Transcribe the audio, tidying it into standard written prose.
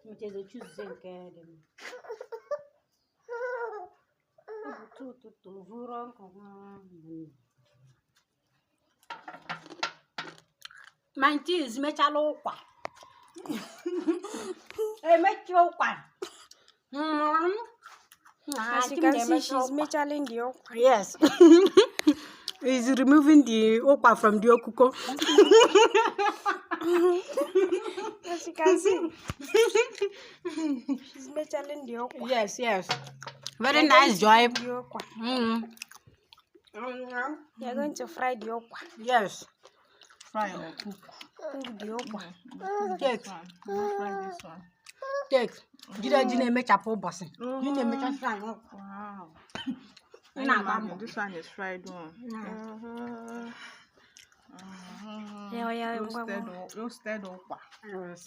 Which is a choosing garden. My tea is mechalopa. As you can see, she's mechaling the okpa. Yes. He's removing the okpa from the okuko. As you can see, she's mechaling the okpa. Yes. Very nice, Joy. You're going to fry the okpa. Yes. Fry or cook. The okpa. Take. Fry this one. Take. Did make a poor boss? You need make a fry. Wow. This one is fried one. Roasted okpa. Yes.